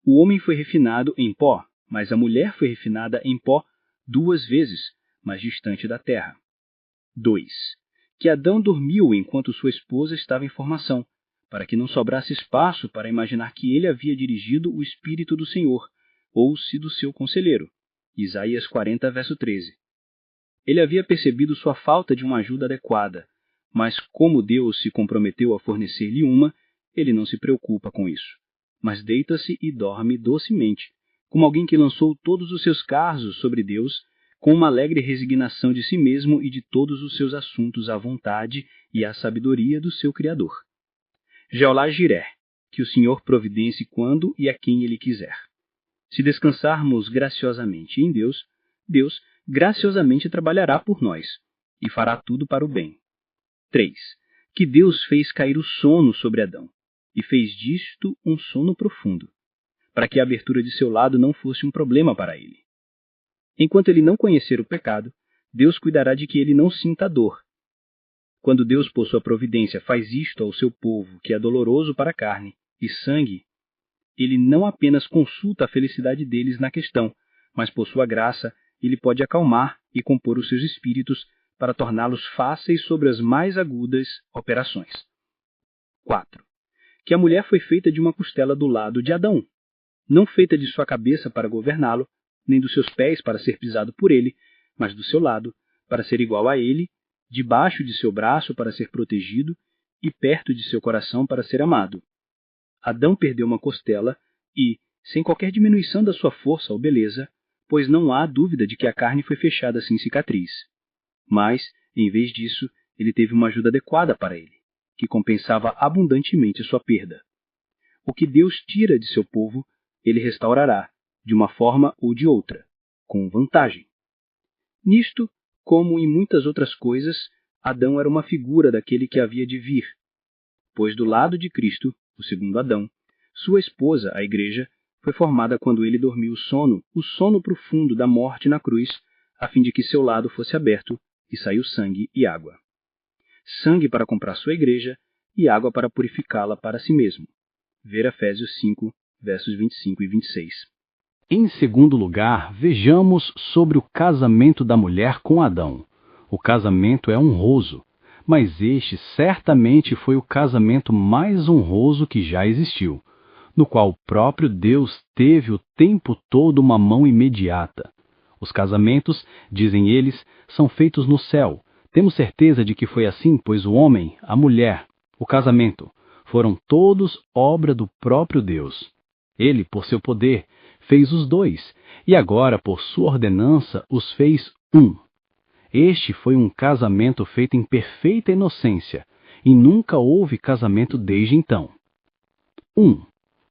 O homem foi refinado em pó, mas a mulher foi refinada em pó 2 vezes, mais distante da terra. 2. Que Adão dormiu enquanto sua esposa estava em formação, para que não sobrasse espaço para imaginar que ele havia dirigido o Espírito do Senhor, ou sido seu conselheiro. Isaías 40, verso 13. Ele havia percebido sua falta de uma ajuda adequada, mas como Deus se comprometeu a fornecer-lhe uma, ele não se preocupa com isso, mas deita-se e dorme docemente, como alguém que lançou todos os seus cargos sobre Deus, com uma alegre resignação de si mesmo e de todos os seus assuntos à vontade e à sabedoria do seu Criador. Jeolá Jiré, que o Senhor providencie quando e a quem Ele quiser. Se descansarmos graciosamente em Deus, Deus graciosamente trabalhará por nós e fará tudo para o bem. 3. Que Deus fez cair o sono sobre Adão e fez disto um sono profundo, para que a abertura de seu lado não fosse um problema para ele. Enquanto ele não conhecer o pecado, Deus cuidará de que ele não sinta dor. Quando Deus, por sua providência, faz isto ao seu povo, que é doloroso para a carne e sangue, ele não apenas consulta a felicidade deles na questão, mas por sua graça, ele pode acalmar e compor os seus espíritos para torná-los fáceis sobre as mais agudas operações. 4. Que a mulher foi feita de uma costela do lado de Adão, não feita de sua cabeça para governá-lo, nem dos seus pés para ser pisado por ele, mas do seu lado, para ser igual a ele, debaixo de seu braço para ser protegido e perto de seu coração para ser amado. Adão perdeu uma costela e, sem qualquer diminuição da sua força ou beleza, pois não há dúvida de que a carne foi fechada sem cicatriz. Mas, em vez disso, ele teve uma ajuda adequada para ele, que compensava abundantemente sua perda. O que Deus tira de seu povo, ele restaurará, de uma forma ou de outra, com vantagem. Nisto, como em muitas outras coisas, Adão era uma figura daquele que havia de vir, pois do lado de Cristo, o segundo Adão, sua esposa, a Igreja, foi formada quando ele dormiu o sono profundo da morte na cruz, a fim de que seu lado fosse aberto e saiu sangue e água. Sangue para comprar sua Igreja e água para purificá-la para si mesmo. Ver Efésios 5, versos 25 e 26. Em segundo lugar, vejamos sobre o casamento da mulher com Adão. O casamento é honroso, mas este certamente foi o casamento mais honroso que já existiu. no qual o próprio Deus teve o tempo todo uma mão imediata. Os casamentos, dizem eles, são feitos no céu. Temos certeza de que foi assim, pois o homem, a mulher, o casamento, foram todos obra do próprio Deus. Ele, por seu poder, fez os dois, e agora, por sua ordenança, os fez um. Este foi um casamento feito em perfeita inocência, e nunca houve casamento desde então. 1.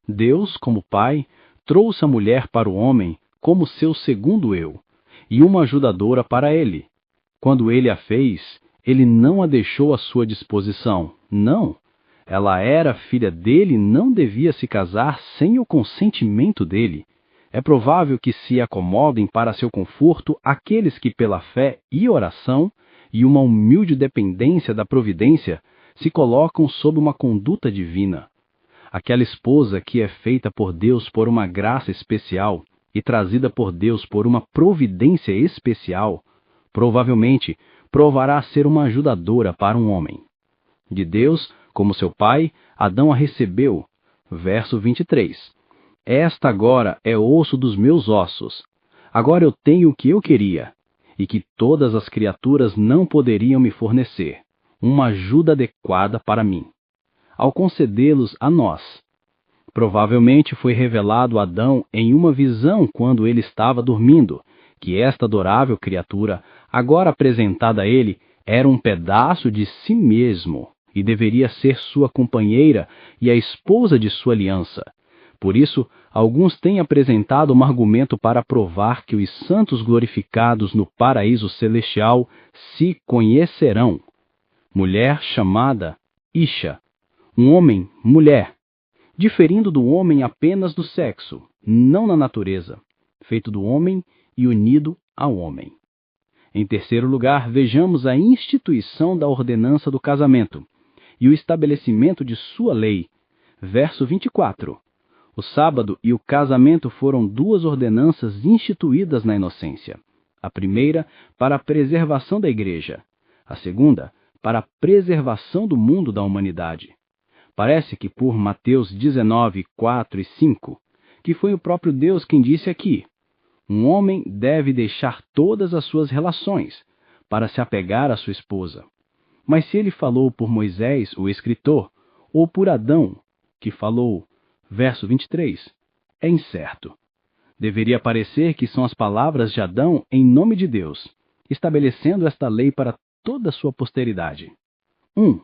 Deus, como Pai, trouxe a mulher para o homem como seu segundo eu, e uma ajudadora para ele. Quando ele a fez, ele não a deixou à sua disposição. Não. Ela era filha dele e não devia se casar sem o consentimento dele. É provável que se acomodem para seu conforto aqueles que, pela fé e oração, e uma humilde dependência da providência, se colocam sob uma conduta divina. Aquela esposa que é feita por Deus por uma graça especial e trazida por Deus por uma providência especial, provavelmente provará ser uma ajudadora para um homem. De Deus, como seu pai, Adão a recebeu. Verso 23. Esta agora é osso dos meus ossos. Agora eu tenho o que eu queria, e que todas as criaturas não poderiam me fornecer, uma ajuda adequada para mim. Ao concedê-los a nós, provavelmente foi revelado a Adão em uma visão quando ele estava dormindo, que esta adorável criatura, agora apresentada a ele, era um pedaço de si mesmo, e deveria ser sua companheira e a esposa de sua aliança. Por isso, alguns têm apresentado um argumento para provar que os santos glorificados no paraíso celestial se conhecerão. Mulher chamada Isha, um homem, mulher, diferindo do homem apenas do sexo, não na natureza, feito do homem e unido ao homem. Em terceiro lugar, vejamos a instituição da ordenança do casamento e o estabelecimento de sua lei. Verso 24. O sábado e o casamento foram duas ordenanças instituídas na inocência. A primeira, para a preservação da igreja. A segunda, para a preservação do mundo da humanidade. Parece que por Mateus 19, 4 e 5, que foi o próprio Deus quem disse aqui: um homem deve deixar todas as suas relações para se apegar à sua esposa. Mas se ele falou por Moisés, o escritor, ou por Adão, que falou, verso 23, é incerto. Deveria parecer que são as palavras de Adão em nome de Deus, estabelecendo esta lei para toda a sua posteridade. 1.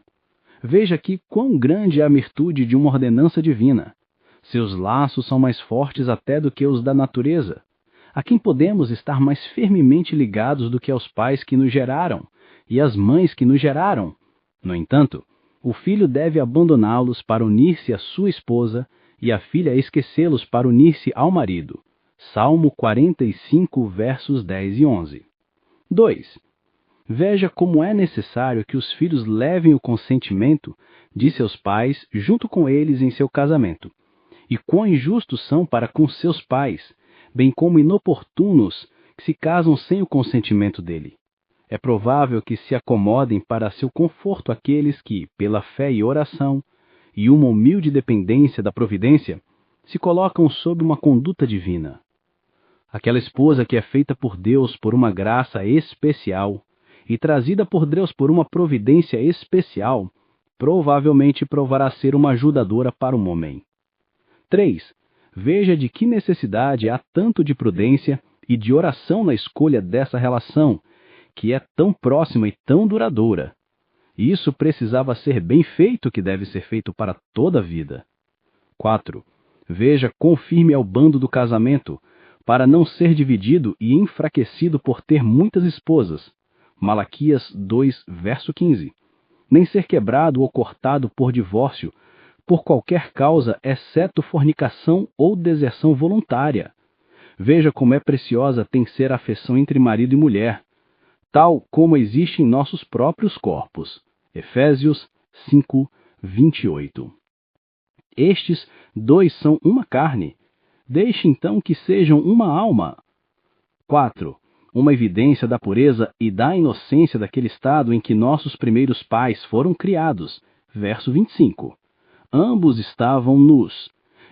Veja aqui quão grande é a virtude de uma ordenança divina. Seus laços são mais fortes até do que os da natureza. A quem podemos estar mais firmemente ligados do que aos pais que nos geraram e às mães que nos geraram. No entanto, o filho deve abandoná-los para unir-se à sua esposa e a filha esquecê-los para unir-se ao marido. Salmo 45, versos 10 e 11. 2. Veja como é necessário que os filhos levem o consentimento de seus pais junto com eles em seu casamento, e quão injustos são para com seus pais, bem como inoportunos que se casam sem o consentimento dele. É provável que se acomodem para seu conforto aqueles que, pela fé e oração, e uma humilde dependência da providência, se colocam sob uma conduta divina. Aquela esposa que é feita por Deus por uma graça especial e trazida por Deus por uma providência especial, provavelmente provará ser uma ajudadora para um homem. 3. Veja de que necessidade há tanto de prudência e de oração na escolha dessa relação, que é tão próxima e tão duradoura. Isso precisava ser bem feito, que deve ser feito para toda a vida. 4. Veja quão firme é o bando do casamento, para não ser dividido e enfraquecido por ter muitas esposas. Malaquias 2, verso 15. Nem ser quebrado ou cortado por divórcio, por qualquer causa, exceto fornicação ou deserção voluntária. Veja como é preciosa tem que ser a afeição entre marido e mulher, tal como existe em nossos próprios corpos. Efésios 5, 28. Estes dois são uma carne. Deixe então que sejam uma alma. 4. Uma evidência da pureza e da inocência daquele estado em que nossos primeiros pais foram criados. Verso 25. Ambos estavam nus.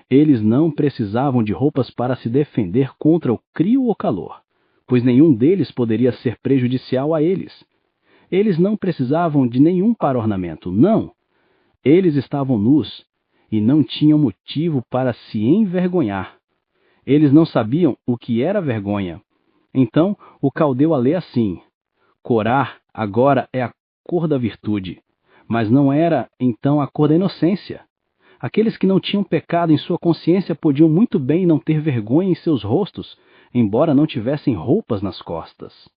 Eles não precisavam de roupas para se defender contra o frio ou calor, pois nenhum deles poderia ser prejudicial a eles. Eles não precisavam de nenhum para ornamento, não. Eles estavam nus e não tinham motivo para se envergonhar. Eles não sabiam o que era vergonha. Então, o caldeu a lê assim: Corá agora é a cor da virtude, mas não era então a cor da inocência. Aqueles que não tinham pecado em sua consciência podiam muito bem não ter vergonha em seus rostos, embora não tivessem roupas nas costas.